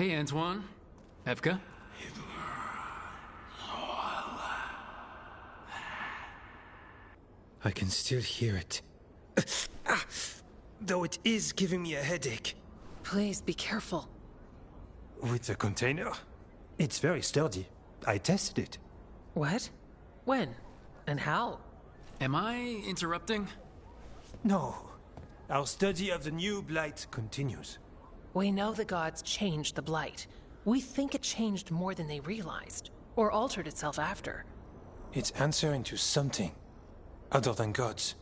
Hey, Antoine. Evka? I can still hear it. Though it is giving me a headache. Please be careful. With the container? It's very sturdy. I tested it. What? When? And how? Am I interrupting? No. Our study of the new blight continues. We know the gods changed the blight. We think it changed more than they realized, or altered itself after. It's answering to something other than gods.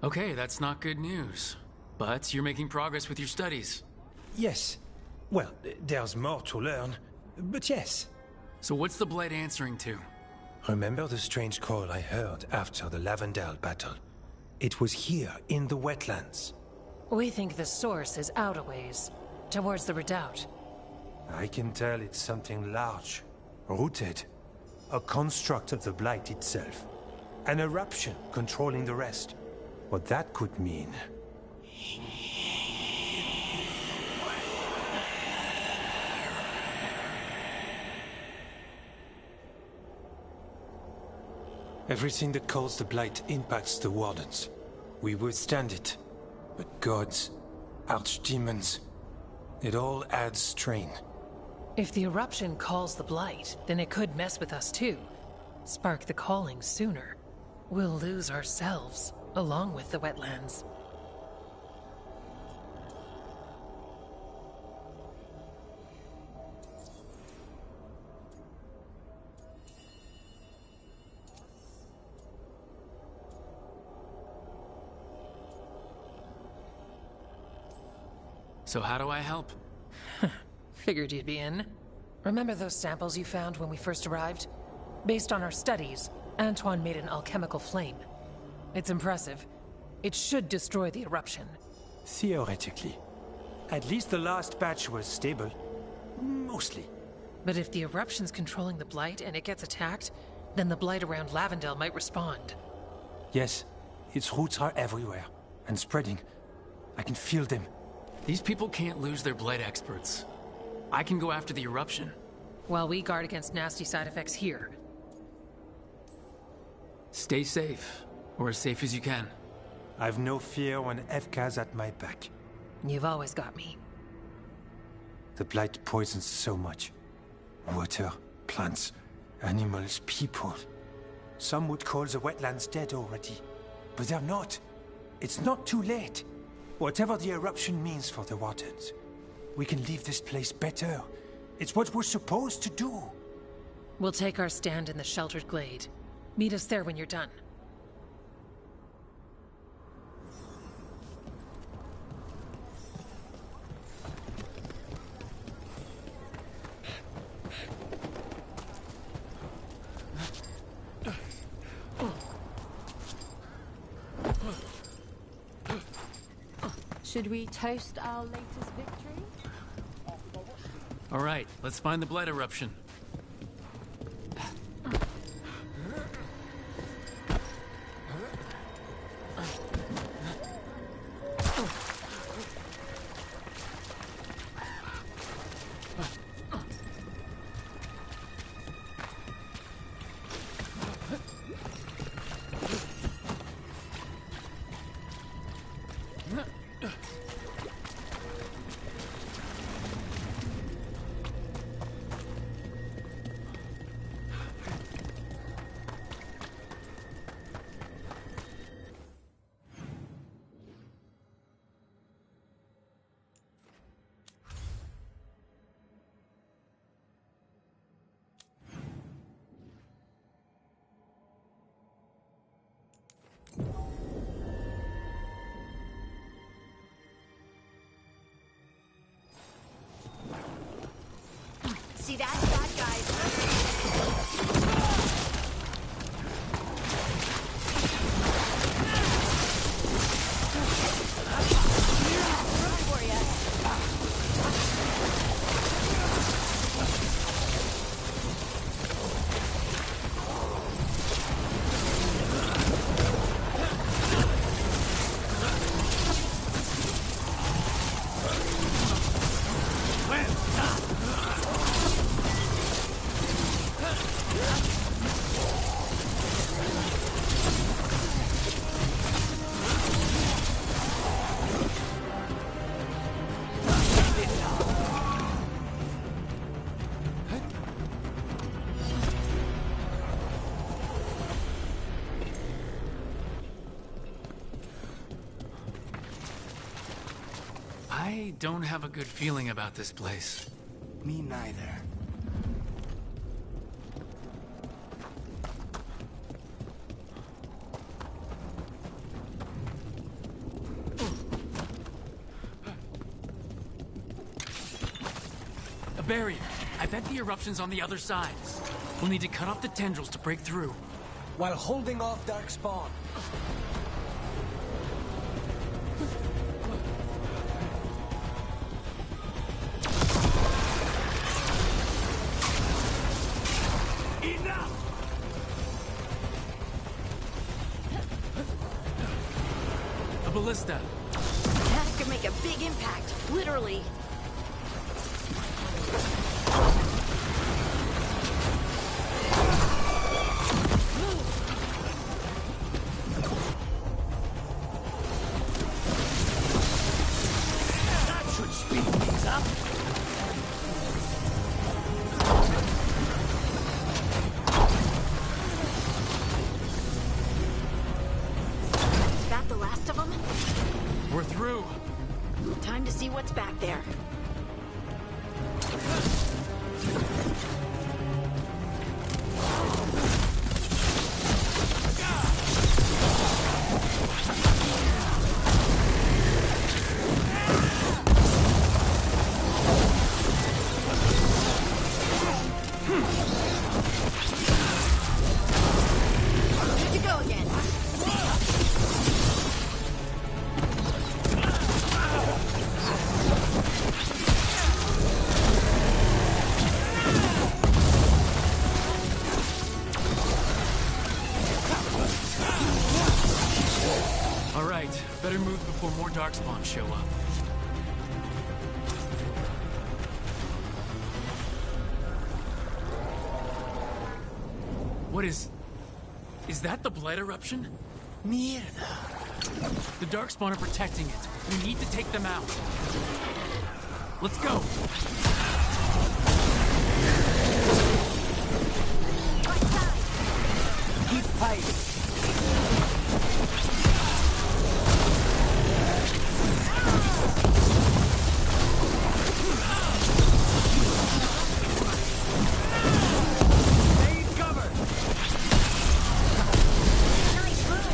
Okay, that's not good news. But you're making progress with your studies. Yes. Well, there's more to learn, but yes. So what's the blight answering to? Remember the strange call I heard after the Lavendale battle? It was here, in the wetlands. We think the source is out a ways, towards the redoubt. I can tell it's something large, rooted. A construct of the blight itself. An eruption controlling the rest. What that could mean... Everything that calls the blight impacts the Wardens. We withstand it. But gods, archdemons, it all adds strain. If the eruption calls the blight, then it could mess with us too. Spark the calling sooner. We'll lose ourselves, along with the wetlands. So how do I help? Figured you'd be in. Remember those samples you found when we first arrived? Based on our studies, Antoine made an alchemical flame. It's impressive. It should destroy the eruption. Theoretically. At least the last batch was stable. Mostly. But if the eruption's controlling the blight and it gets attacked, then the blight around Lavendale might respond. Yes, its roots are everywhere. And spreading. I can feel them. These people can't lose their blight experts. I can go after the eruption. While we guard against nasty side effects here. Stay safe, or as safe as you can. I've no fear when Evka's at my back. You've always got me. The blight poisons so much. Water, plants, animals, people. Some would call the wetlands dead already. But they're not. It's not too late. Whatever the eruption means for the Wardens, we can leave this place better. It's what we're supposed to do. We'll take our stand in the sheltered glade. Meet us there when you're done. Should we toast our latest victory? All right, let's find the blight eruption. See that, guys? I don't have a good feeling about this place. Me neither. A barrier. I bet the eruption's on the other side. We'll need to cut off the tendrils to break through. While holding off Darkspawn. A ballista. That could make a big impact, literally. That should speed things up. Is that the last of them? We're through. Time to see what's back there. Good to go again. All right, better move before more darkspawn show up. What is that the Blight eruption? Mierda. The darkspawn are protecting it. We need to take them out. Let's go. Keep fighting. Stay covered. Nice move.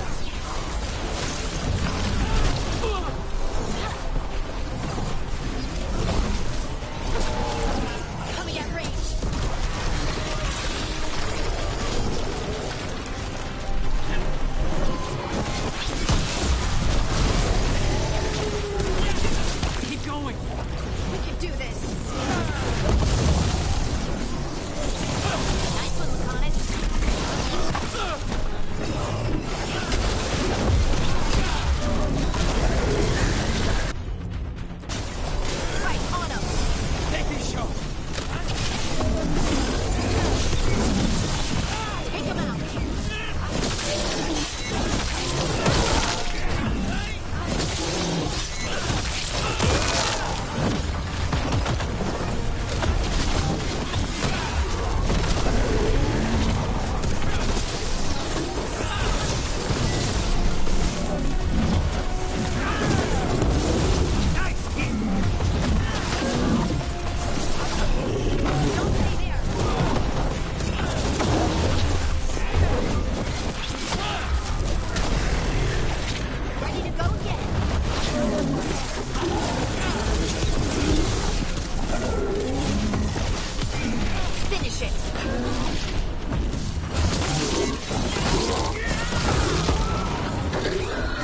Coming at range. Keep going. We can do this. Nice one, Laconis. Right, on him. Take this shot. Take him out. Don't stay there. Ready to go again. Finish it.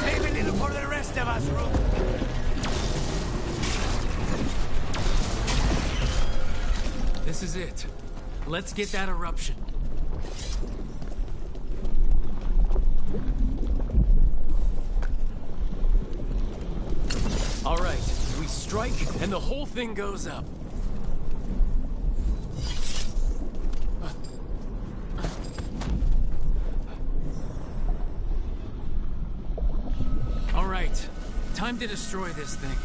Save a little for the rest of us, Rook. This is it. Let's get that eruption. All right, we strike and the whole thing goes up. All right, time to destroy this thing.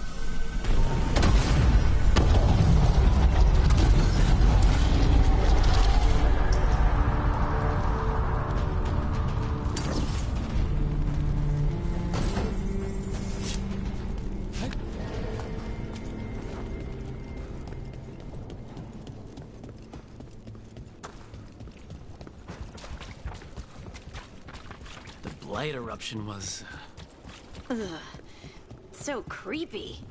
blight eruption was... Ugh. So creepy.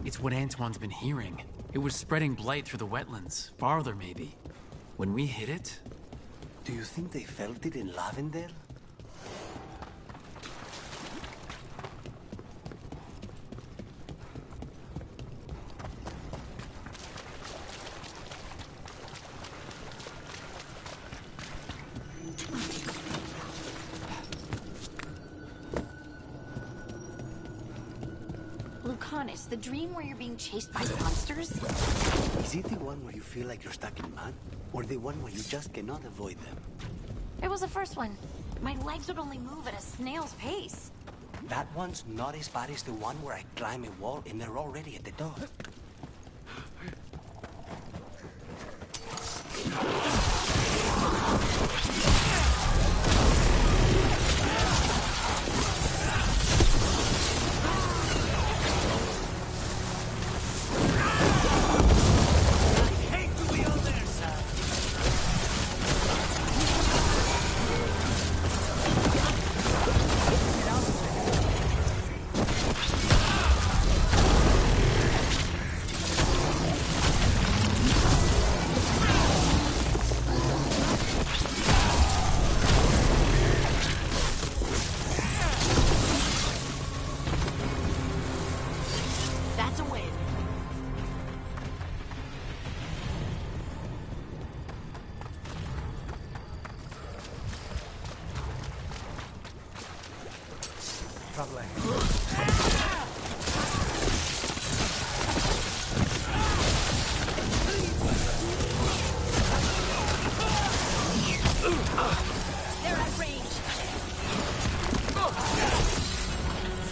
It's what Antoine's been hearing. It was spreading blight through the wetlands. Farther, maybe. When we hit it... Do you think they felt it in Lavendale? Lucanus, the dream where you're being chased by monsters? Is it the one where you feel like you're stuck in mud? Or the one where you just cannot avoid them? It was the first one. My legs would only move at a snail's pace. That one's not as bad as the one where I climb a wall and they're already at the door. That's a win. They're at range.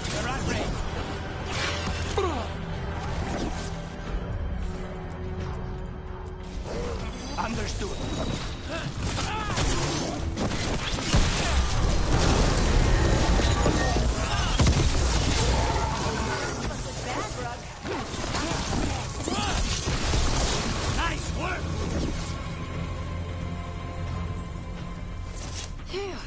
They're at range. Understood. Nice work. Phew.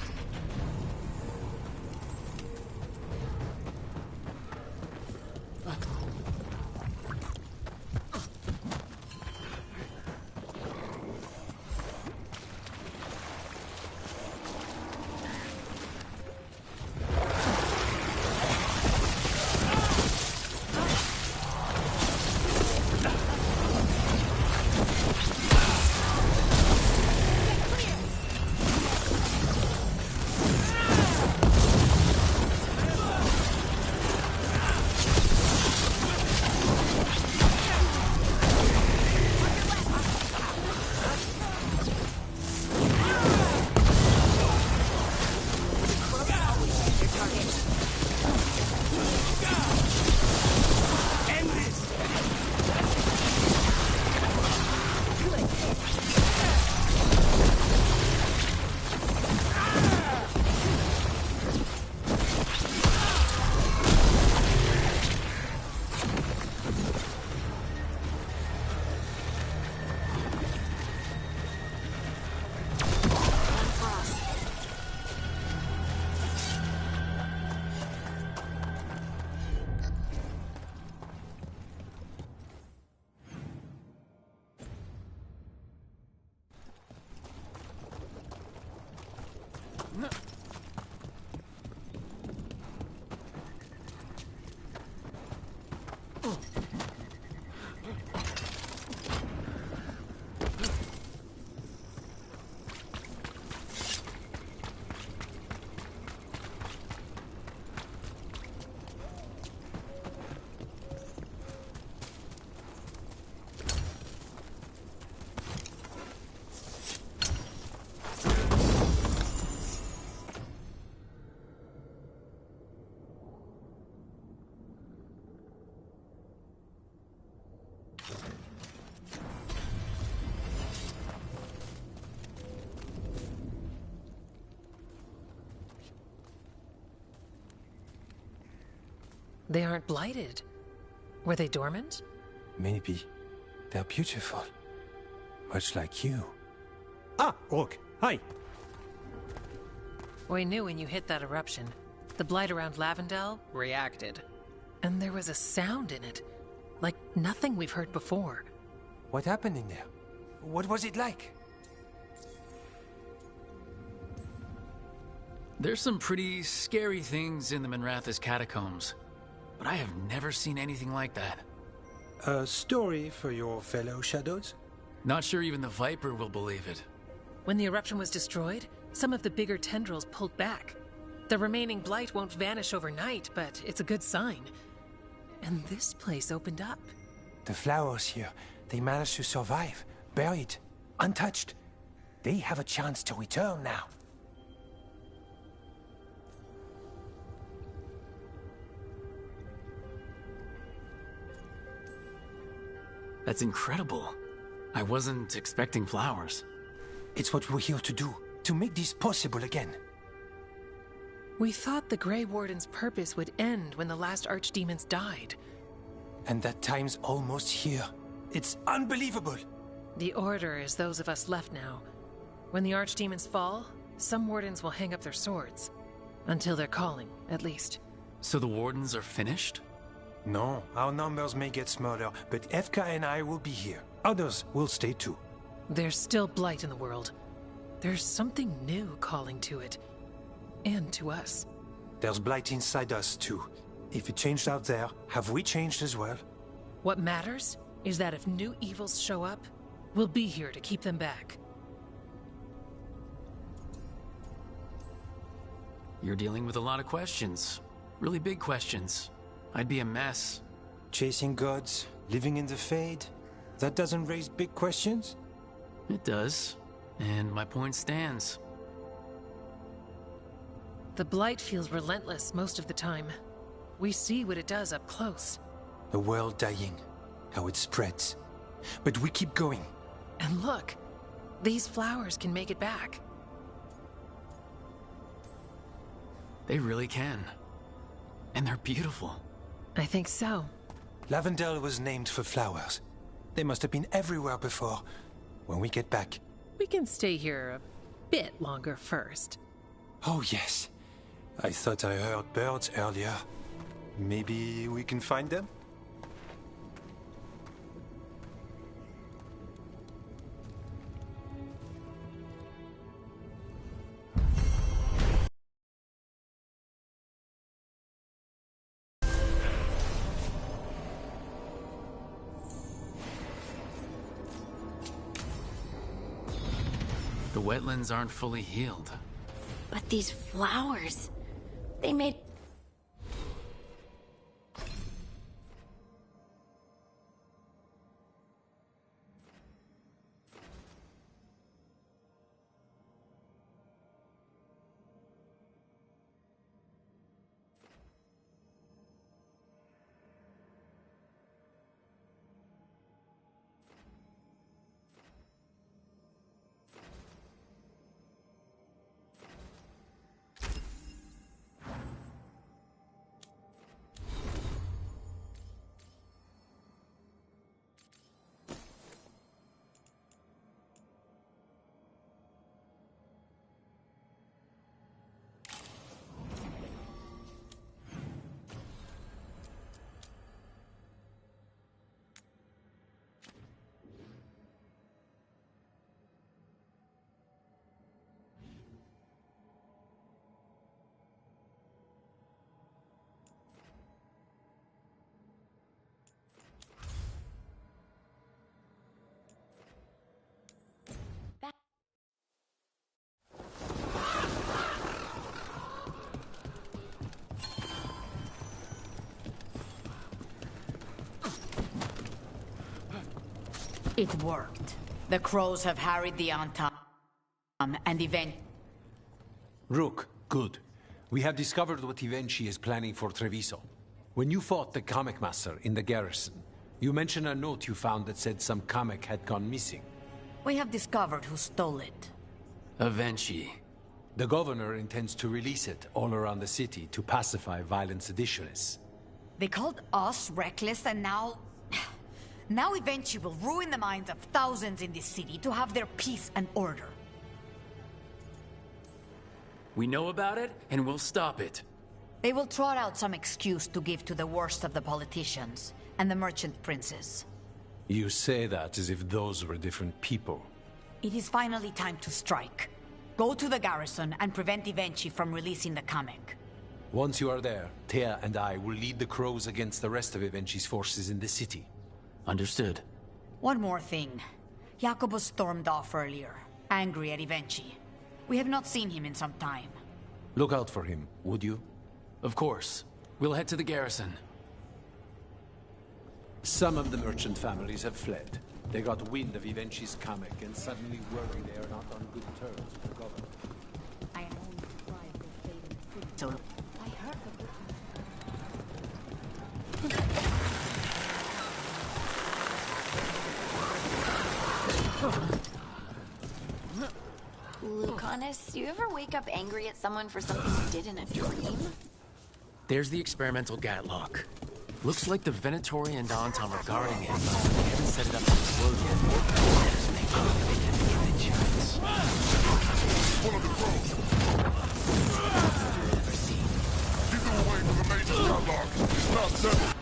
End this. They aren't blighted. Were they dormant? Maybe. They're beautiful. Much like you. Ah, Rook. Hi. We knew when you hit that eruption. The blight around Lavendel reacted. And there was a sound in it. Like nothing we've heard before. What happened in there? What was it like? There's some pretty scary things in the Minrathous catacombs, but I have never seen anything like that. A story for your fellow shadows? Not sure even the Viper will believe it. When the eruption was destroyed, some of the bigger tendrils pulled back. The remaining blight won't vanish overnight, but it's a good sign. And this place opened up. The flowers here, they managed to survive, buried, untouched. They have a chance to return now. That's incredible. I wasn't expecting flowers. It's what we're here to do, to make this possible again. We thought the Grey Warden's purpose would end when the last archdemons died. And that time's almost here. It's unbelievable! The Order is those of us left now. When the archdemons fall, some wardens will hang up their swords. Until they're calling, at least. So the Wardens are finished? No, our numbers may get smaller, but Efka and I will be here. Others will stay too. There's still blight in the world. There's something new calling to it. And to us. There's blight inside us too. If it changed out there, have we changed as well? What matters is that if new evils show up, we'll be here to keep them back. You're dealing with a lot of questions. Really big questions. I'd be a mess. Chasing gods, living in the Fade, that doesn't raise big questions? It does. And my point stands. The blight feels relentless most of the time. We see what it does up close. The world dying, how it spreads. But we keep going. And look, these flowers can make it back. They really can. And they're beautiful. I think so. Lavendel was named for flowers. They must have been everywhere before. When we get back. We can stay here a bit longer first. Oh yes. I thought I heard birds earlier. Maybe we can find them? The wetlands aren't fully healed. But these flowers, they made... It worked. The crows have harried the Antam, and Rook, good. We have discovered what Ivenchi is planning for Treviso. When you fought the Kamek Master in the garrison, you mentioned a note you found that said some Kamek had gone missing. We have discovered who stole it. Avenchi. The governor intends to release it all around the city to pacify violent seditionists. They called us reckless, and now... Now Ivenchi will ruin the minds of thousands in this city to have their peace and order. We know about it, and we'll stop it. They will trot out some excuse to give to the worst of the politicians and the merchant princes. You say that as if those were different people. It is finally time to strike. Go to the garrison and prevent Ivenchi from releasing the comic. Once you are there, Thea and I will lead the Crows against the rest of Ivenchi's forces in the city. Understood. One more thing. Jacobo stormed off earlier, angry at Ivenchi. We have not seen him in some time. Look out for him, would you? Of course. We'll head to the garrison. Some of the merchant families have fled. They got wind of Ivenchi's comic and suddenly worry they are not on good terms with the government. I am only surprised they stayed in the city. So I heard Lucanus, do you ever wake up angry at someone for something you did in a dream? There's the experimental Gatlock. Looks like the Venatori and Anton are guarding it. They haven't set it up to explode yet. Just make sure they get the chance. One of the Crows! Keep them away from the major Gatlock. It's not settled.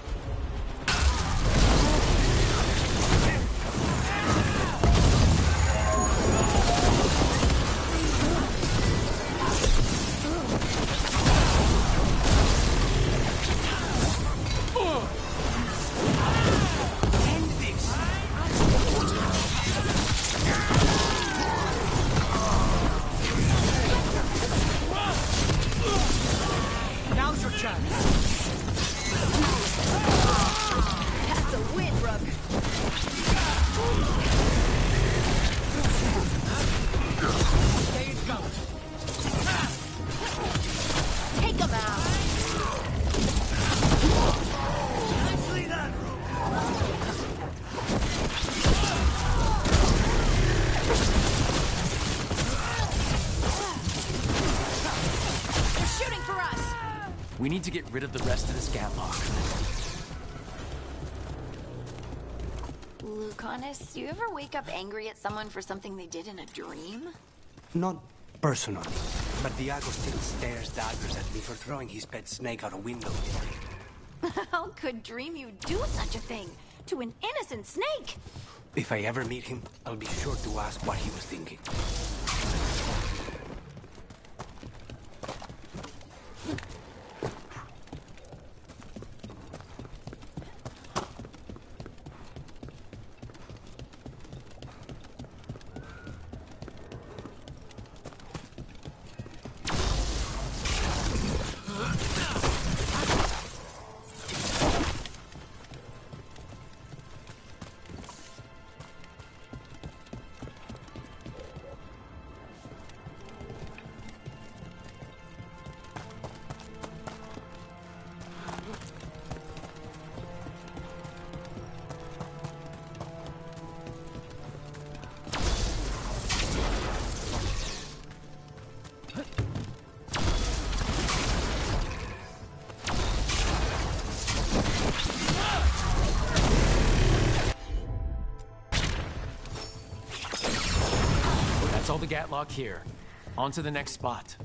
We need to get rid of the rest of this Gatlock. Lucanus, do you ever wake up angry at someone for something they did in a dream? Not personally, but Diago still stares daggers at me for throwing his pet snake out a window. How could dream you do such a thing to an innocent snake? If I ever meet him, I'll be sure to ask what he was thinking. That's all the Gatlock here. On to the next spot.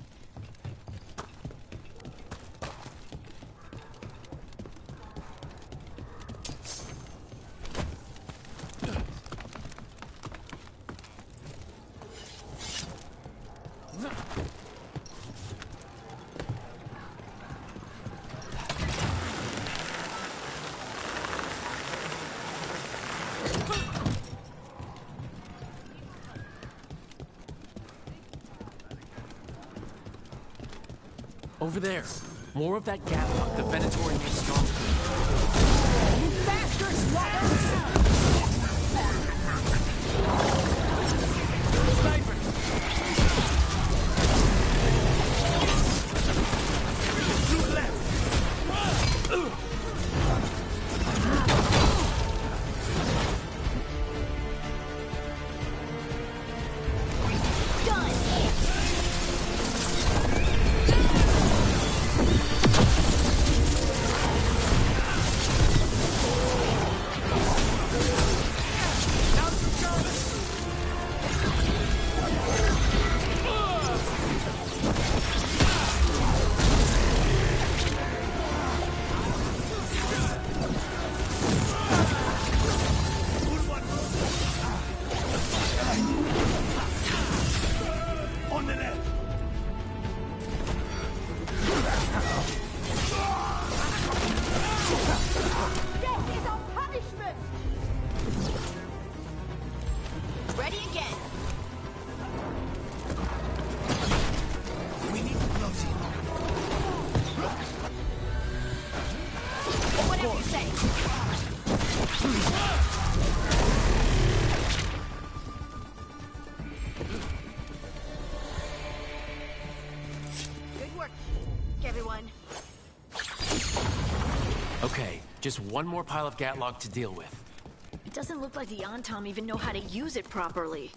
Over there. More of that Gatlock. The Venatori made stronger. Faster, Swallows! Sniper! Look left! Just one more pile of Gatlock to deal with. It doesn't look like the Antom even know how to use it properly.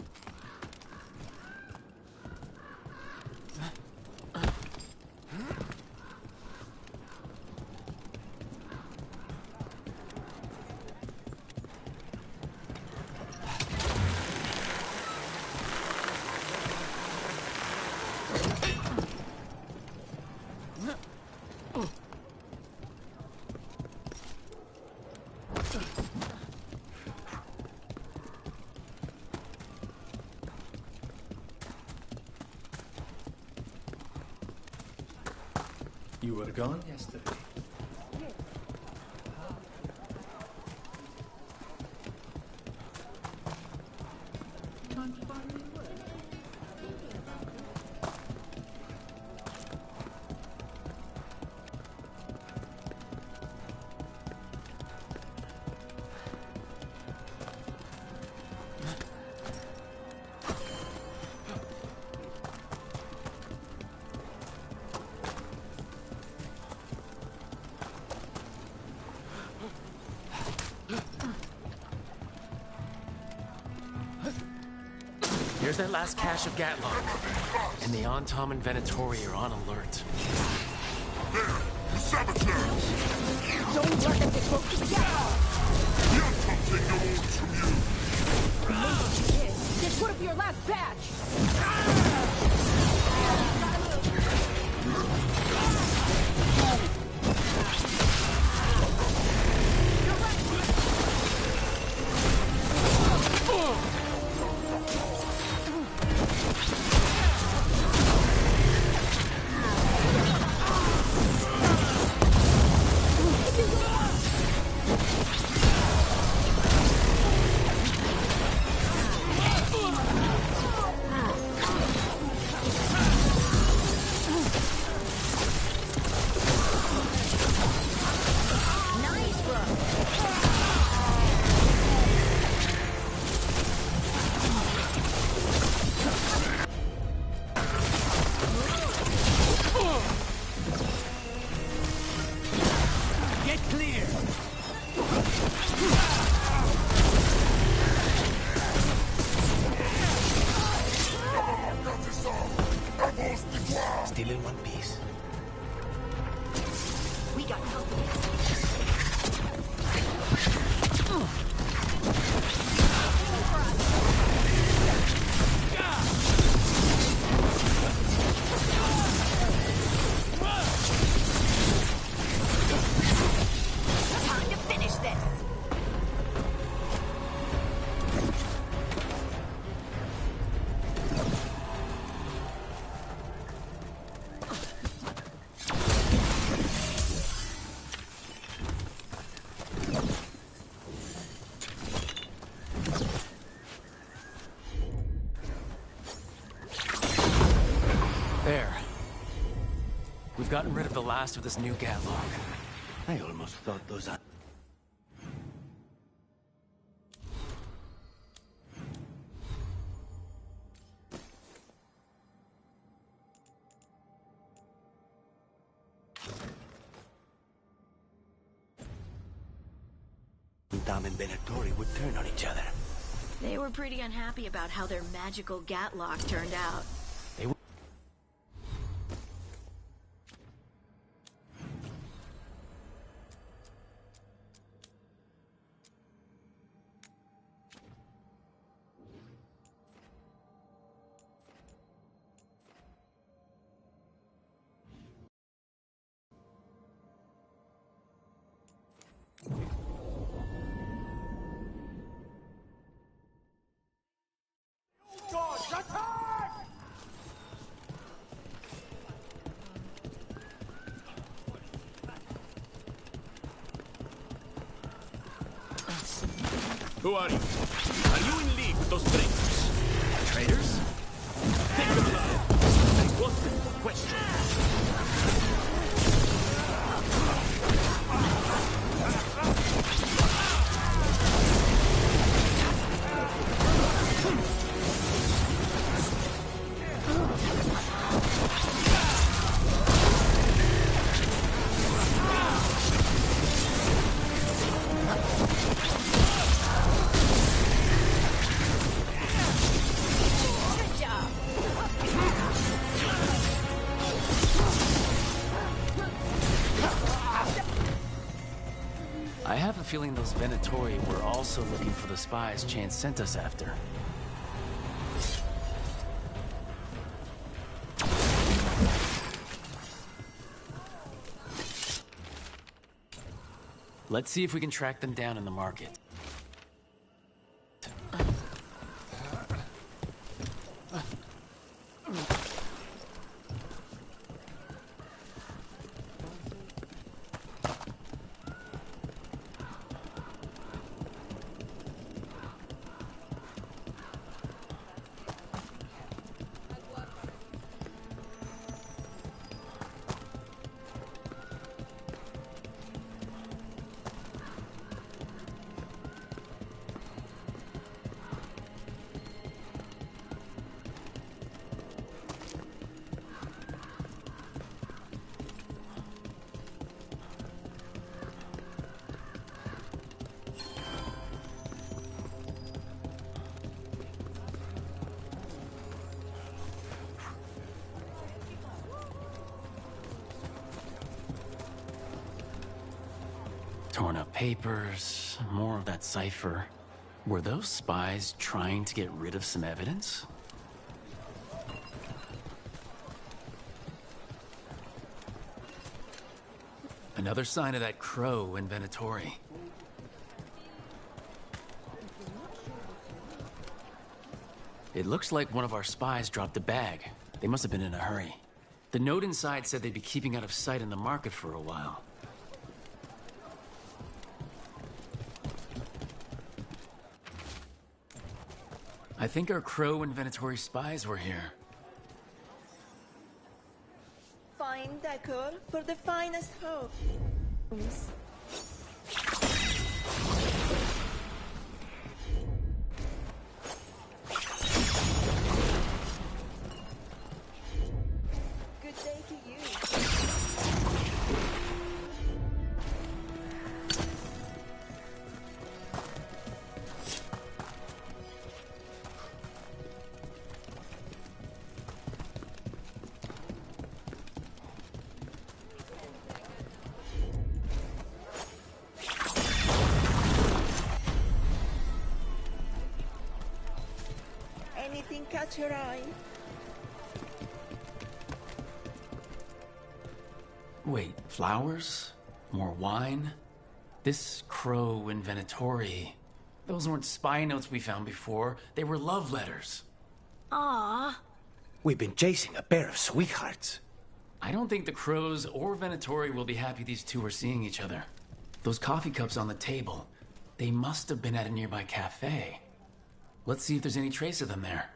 You were gone yesterday. Time to find new work. Here's that last cache of Gatlock. And the Antom and Venatori are on alert. There! You saboteurs! Don't let them get close to the gap! The Antom take no orders from you! Maybe you did. This would have been your last batch! Still in one piece. We got help. Time to finish this. There. We've gotten rid of the last of this new Gatlock. I almost thought those... Dom and Venatori would turn on each other. They were pretty unhappy about how their magical Gatlock turned out. Who are you? Are you in league with those traitors? Traitors? Take them alive. I want them for questions. feeling those Venatori were also looking for the spies Chance sent us after. Let's see if we can track them down in the market. Torn up papers, more of that cipher. Were those spies trying to get rid of some evidence? Another sign of that crow in Venatori. It looks like one of our spies dropped a bag. They must have been in a hurry. The note inside said they'd be keeping out of sight in the market for a while. I think our crow and Venatori spies were here. Fine decor for the finest homes. Good day to you. Anything catch your eye? Wait, flowers? More wine? This crow in Venatori. Those weren't spy notes we found before. They were love letters. Ah. We've been chasing a pair of sweethearts. I don't think the crows or Venatori will be happy these two are seeing each other. Those coffee cups on the table, they must have been at a nearby cafe. Let's see if there's any trace of them there.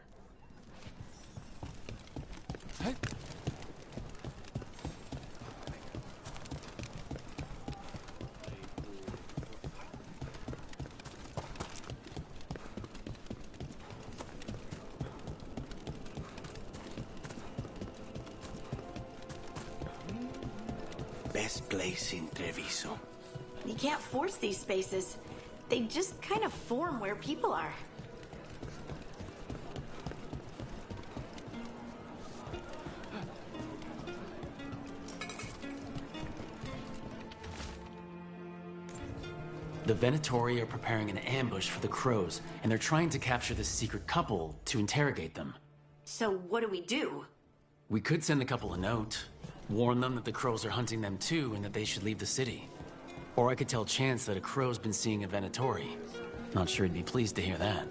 Best place in Treviso. You can't force these spaces. They just kind of form where people are. The Venatori are preparing an ambush for the crows, and they're trying to capture this secret couple to interrogate them. So what do we do? We could send the couple a note, warn them that the crows are hunting them too and that they should leave the city. Or I could tell Chance that a crow's been seeing a Venatori. Not sure he'd be pleased to hear that.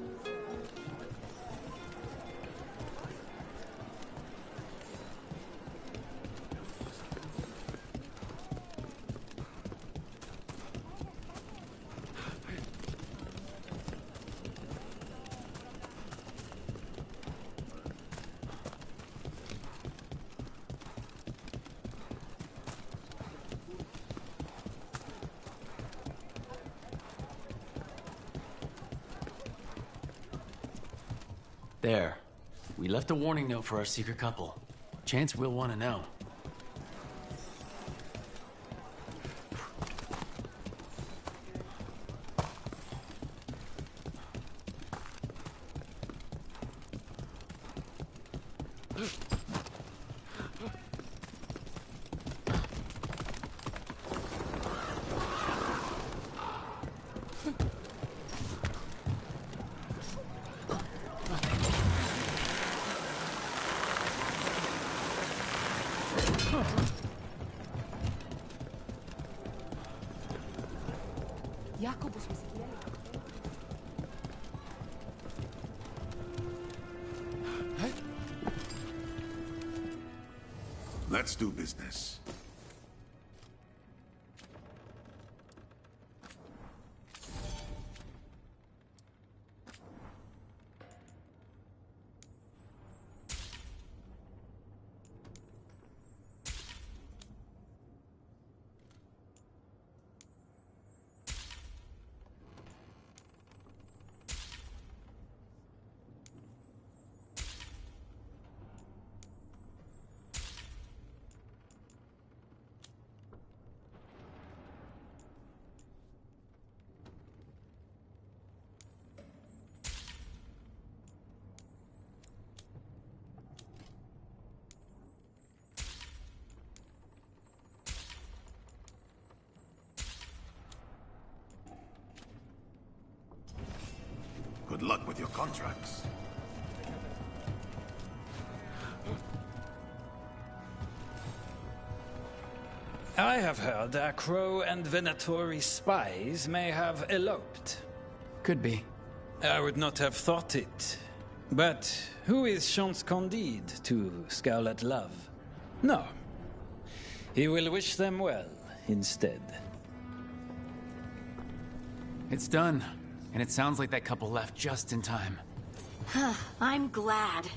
There. We left a warning note for our secret couple. Chance will want to know. Let's do business. Good luck with your contracts. I have heard that Crow and Venatori spies may have eloped. Could be. I would not have thought it. But who is Chance Candide to scowl at love? No. He will wish them well instead. It's done. And it sounds like that couple left just in time. I'm glad.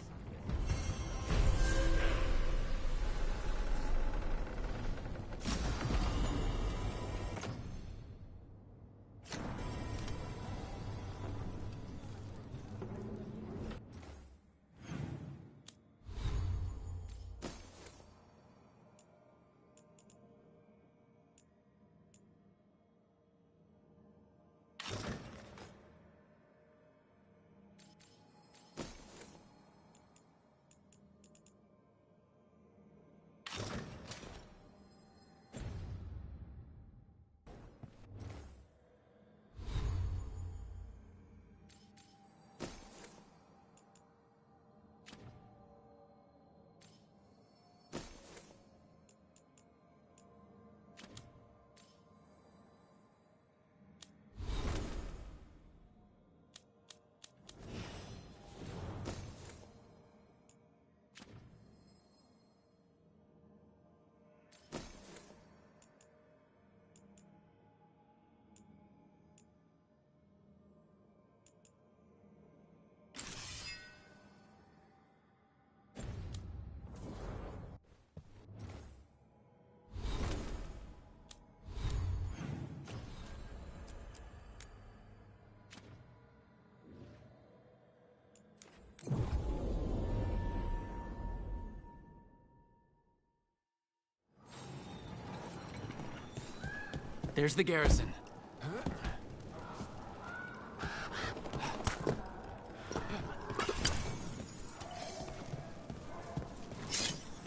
There's the garrison.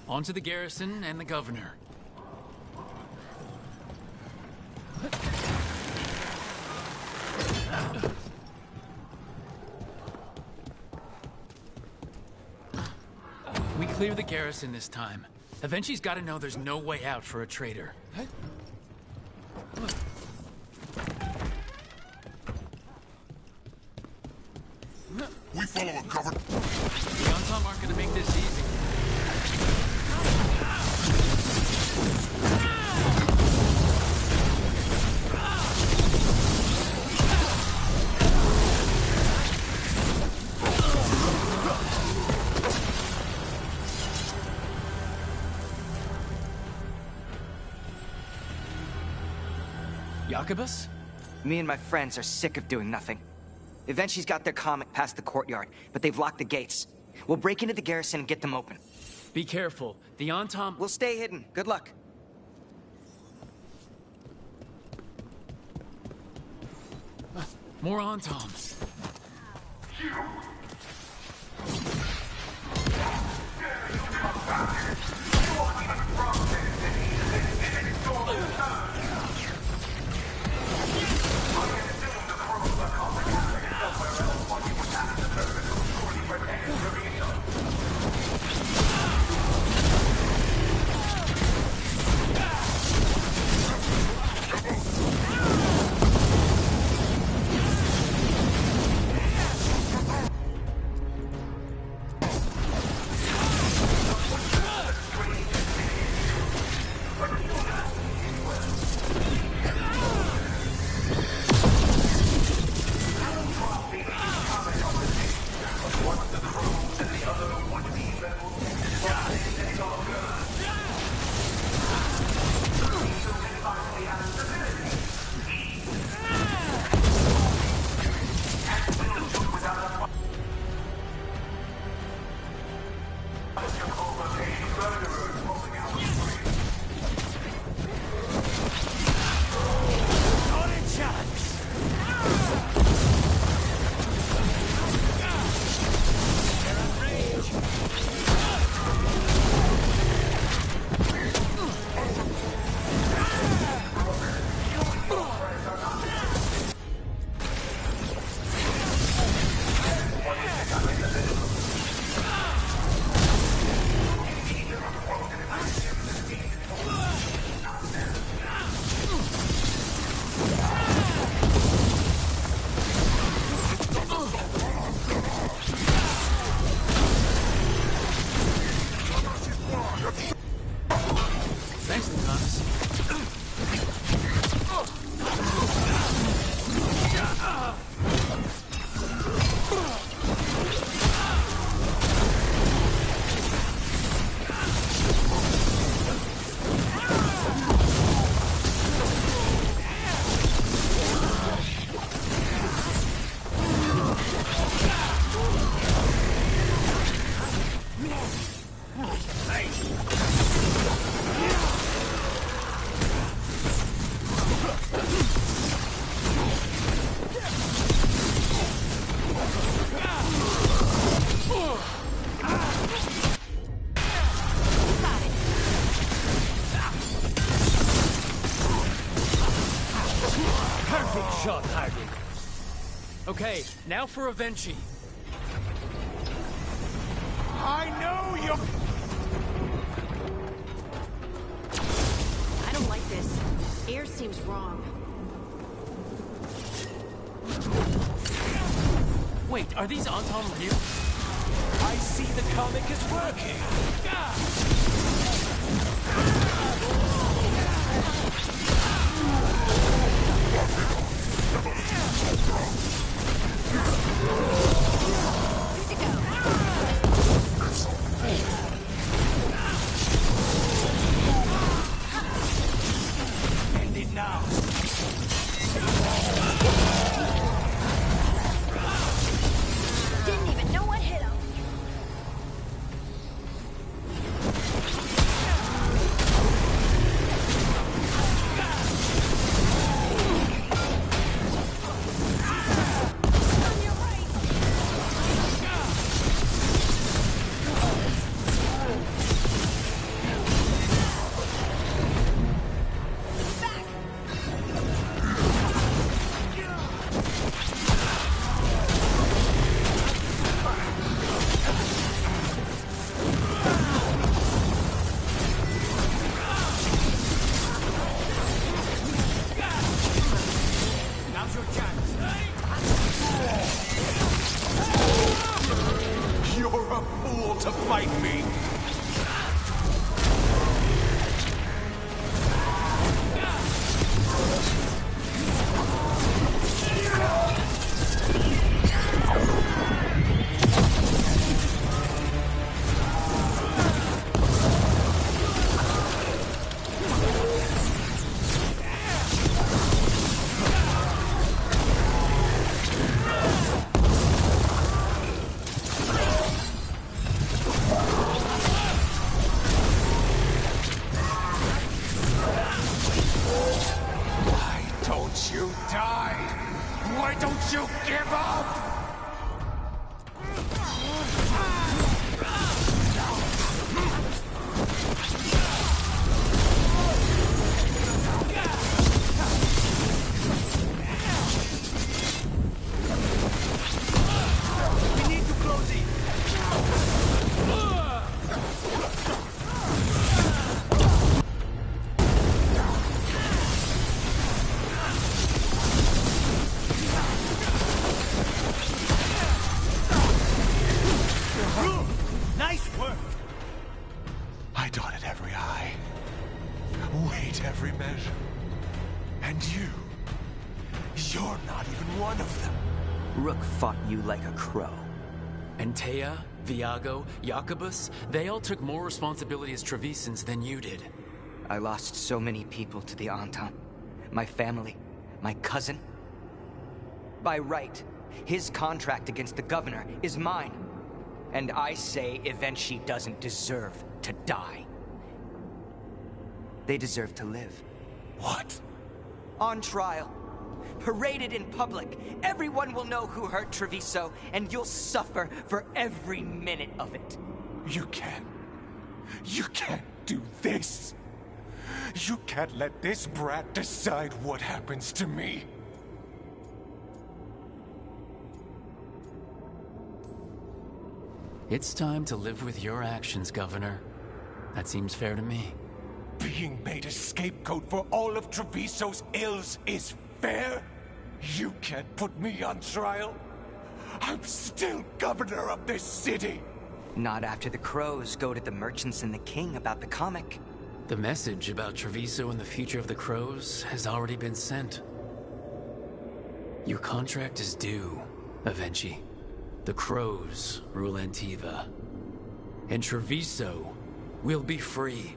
On to the garrison and the governor. We clear the garrison this time. Avenci's got to know there's no way out for a traitor. We follow a cover. The Ensemble aren't gonna make this easy. Jacobus? Me and my friends are sick of doing nothing. Eventually's got their comic past the courtyard, but they've locked the gates. We'll break into the garrison and get them open. Be careful. The Entom... We'll stay hidden. Good luck. More Entoms. Okay, now for Avenchi. I know you. I don't like this. Air seems wrong. Wait, are these Anton real? I see the comic is working. End it now. Didn't even know what hit him. Now's your chance. You're a fool to fight me. Why don't you die? Why don't you give up? We need to close it. Nice work. I dotted every I, weighed every measure. And you're not even one of them. Rook fought you like a crow. And Taya, Viago, Jacobus, they all took more responsibility as Trevisans than you did. I lost so many people to the Anton. My family, my cousin. By right, his contract against the governor is mine. And I say Evenchi doesn't deserve to die. They deserve to live. What? On trial. Paraded in public. Everyone will know who hurt Treviso, and you'll suffer for every minute of it. You can't do this. You can't let this brat decide what happens to me. It's time to live with your actions, Governor. That seems fair to me. Being made a scapegoat for all of Treviso's ills is fair? You can't put me on trial. I'm still governor of this city. Not after the crows goaded the merchants and the king about the comic. The message about Treviso and the future of the crows has already been sent. Your contract is due, Avenchi. The crows rule Antiva. And Treviso will be free.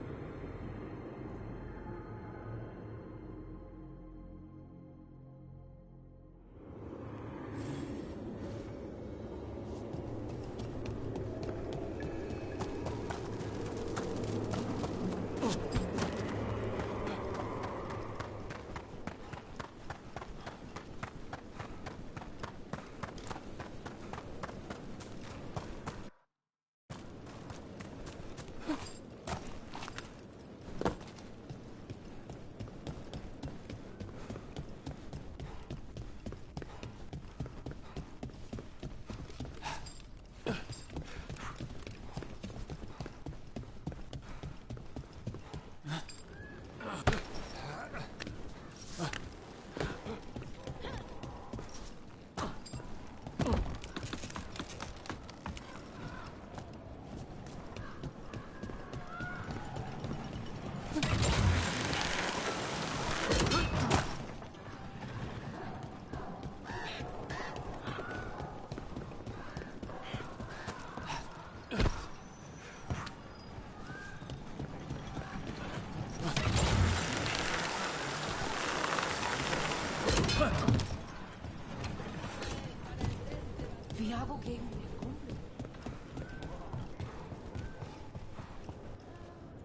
Viago gave me a compliment.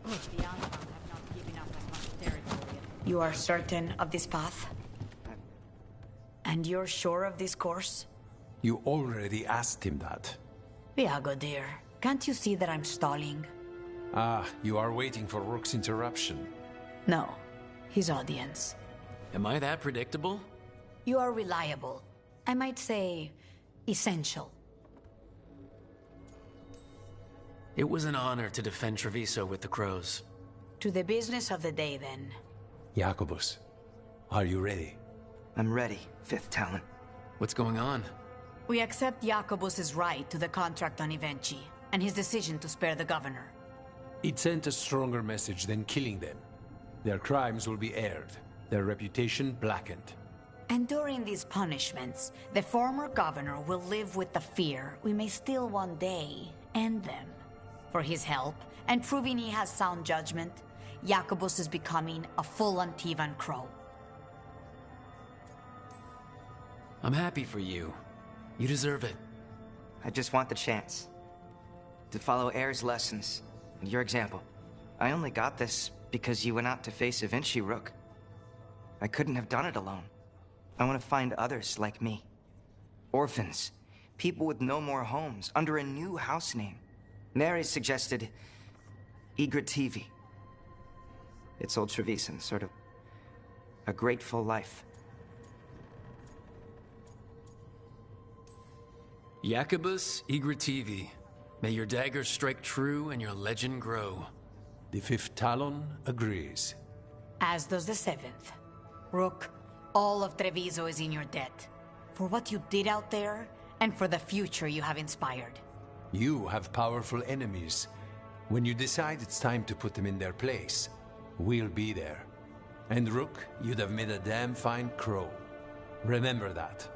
The Anton have not given up as much territory. You are certain of this path? And you're sure of this course? You already asked him that. Viago, dear, can't you see that I'm stalling? Ah, you are waiting for Rook's interruption. No, his audience. Am I that predictable? You are reliable. I might say, essential. It was an honor to defend Treviso with the crows. To the business of the day, then. Jacobus, are you ready? I'm ready, Fifth Talon. What's going on? We accept Jacobus's right to the contract on Ivenchi, and his decision to spare the governor. It sent a stronger message than killing them. Their crimes will be aired, their reputation blackened. And during these punishments, the former governor will live with the fear we may still one day end them. For his help, and proving he has sound judgment, Jacobus is becoming a full Antivan Crow. I'm happy for you. You deserve it. I just want the chance to follow Air's lessons and your example. I only got this because you went out to face Ivenchi, Rook. I couldn't have done it alone. I want to find others like me. Orphans, people with no more homes, under a new house name. Neri suggested Igrativi. It's old Trevisan, sort of a grateful life. Jacobus Igrativi. May your daggers strike true and your legend grow. The Fifth Talon agrees. As does the Seventh. Rook, all of Treviso is in your debt. For what you did out there, and for the future you have inspired. You have powerful enemies. When you decide it's time to put them in their place, we'll be there. And Rook, you'd have made a damn fine crow. Remember that.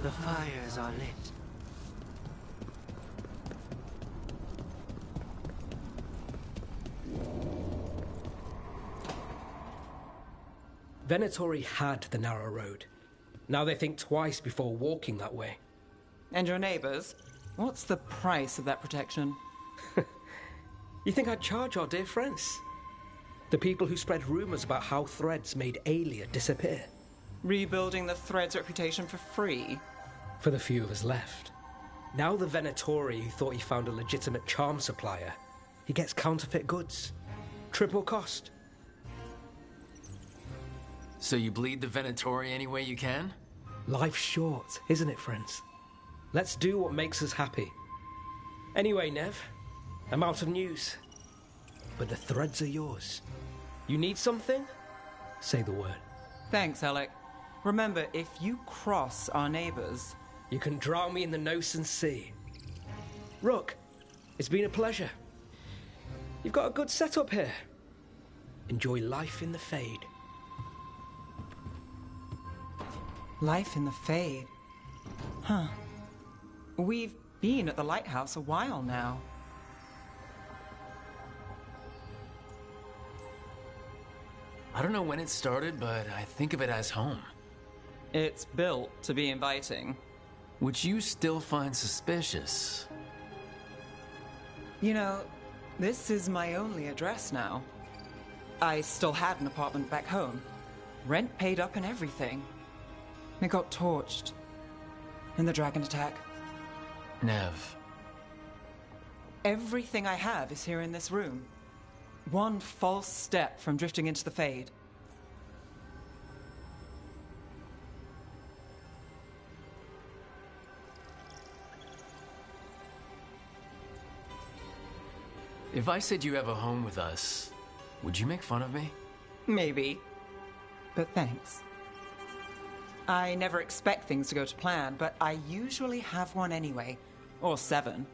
The fires are lit. Venatori had the narrow road. Now they think twice before walking that way. And your neighbors? What's the price of that protection? You think I'd charge our dear friends? The people who spread rumors about how Threads made Aelia disappear. Rebuilding the Thread's reputation for free? For the few of us left. Now the Venatori who thought he found a legitimate charm supplier, he gets counterfeit goods. Triple cost. So you bleed the Venatori any way you can? Life's short, isn't it, friends? Let's do what makes us happy. Anyway, Nev, I'm out of news. But the threads are yours. You need something? Say the word. Thanks, Alec. Remember, if you cross our neighbors... You can drown me in the Nosen Sea. Rook, it's been a pleasure. You've got a good setup here. Enjoy life in the Fade. Life in the Fade? Huh. We've been at the lighthouse a while now. I don't know when it started, but I think of it as home. It's built to be inviting. Which you still find suspicious. You know, this is my only address now. I still had an apartment back home. Rent paid up and everything. It got torched. In the dragon attack. Nev. Everything I have is here in this room. One false step from drifting into the Fade. If I said you have a home with us, would you make fun of me? Maybe. But thanks. I never expect things to go to plan, but I usually have one anyway. Or 7.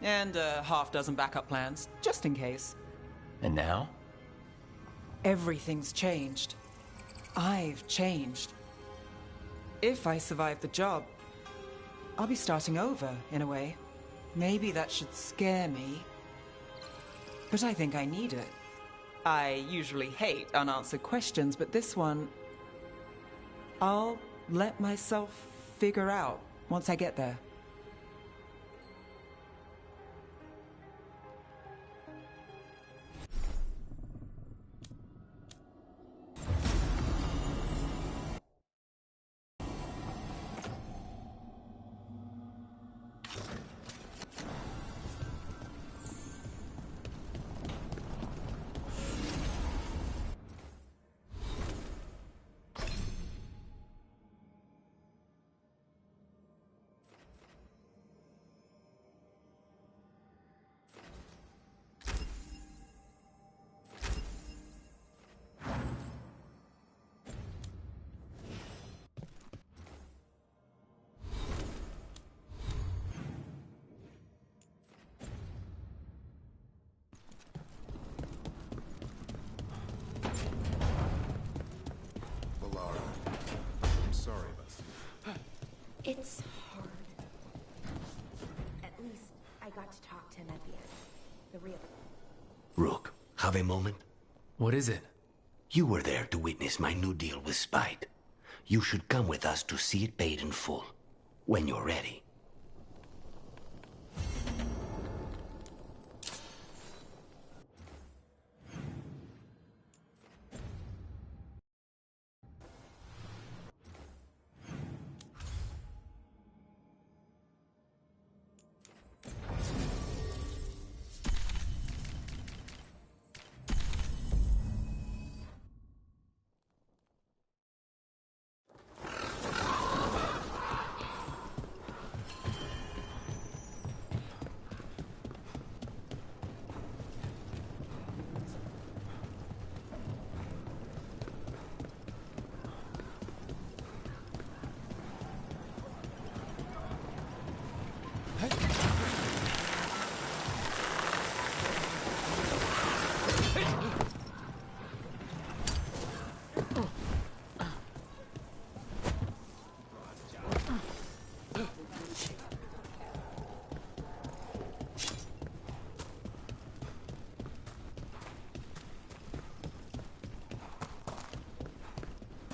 And a half-dozen backup plans, just in case. And now? Everything's changed. I've changed. If I survive the job, I'll be starting over, in a way. Maybe that should scare me. But I think I need it. I usually hate unanswered questions, but this one... I'll let myself figure out once I get there. It's hard. At least I got to talk to him at the end. The real... Rook, have a moment? What is it? You were there to witness my new deal with Spite. You should come with us to see it paid in full. When you're ready.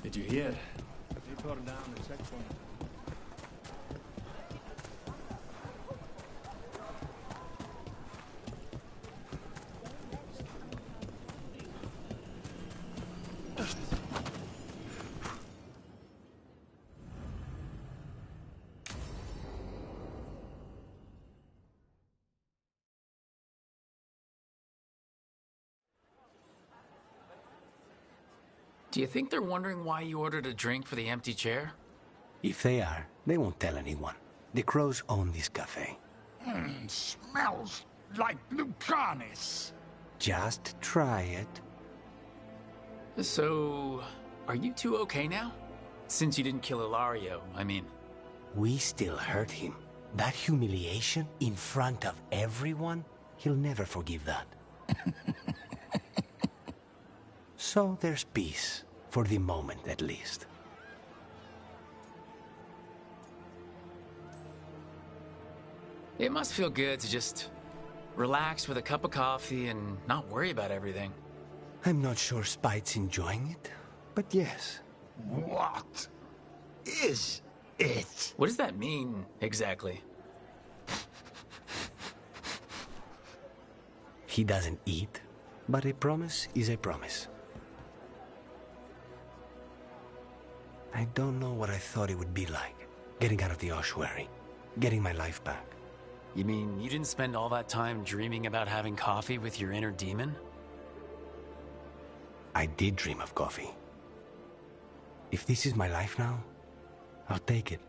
Did you hear? They tore down the checkpoint. Do you think they're wondering why you ordered a drink for the empty chair? If they are, they won't tell anyone. The crows own this cafe. Smells like Lucanis. Just try it. So, are you two okay now? Since you didn't kill Ilario, I mean. We still hurt him. That humiliation in front of everyone, he'll never forgive that. So there's peace, for the moment at least. It must feel good to just relax with a cup of coffee and not worry about everything. I'm not sure Spite's enjoying it, but yes. What is it? What does that mean, exactly? He doesn't eat, but a promise is a promise. I don't know what I thought it would be like, getting out of the ossuary, getting my life back. You mean you didn't spend all that time dreaming about having coffee with your inner demon? I did dream of coffee. If this is my life now, I'll take it.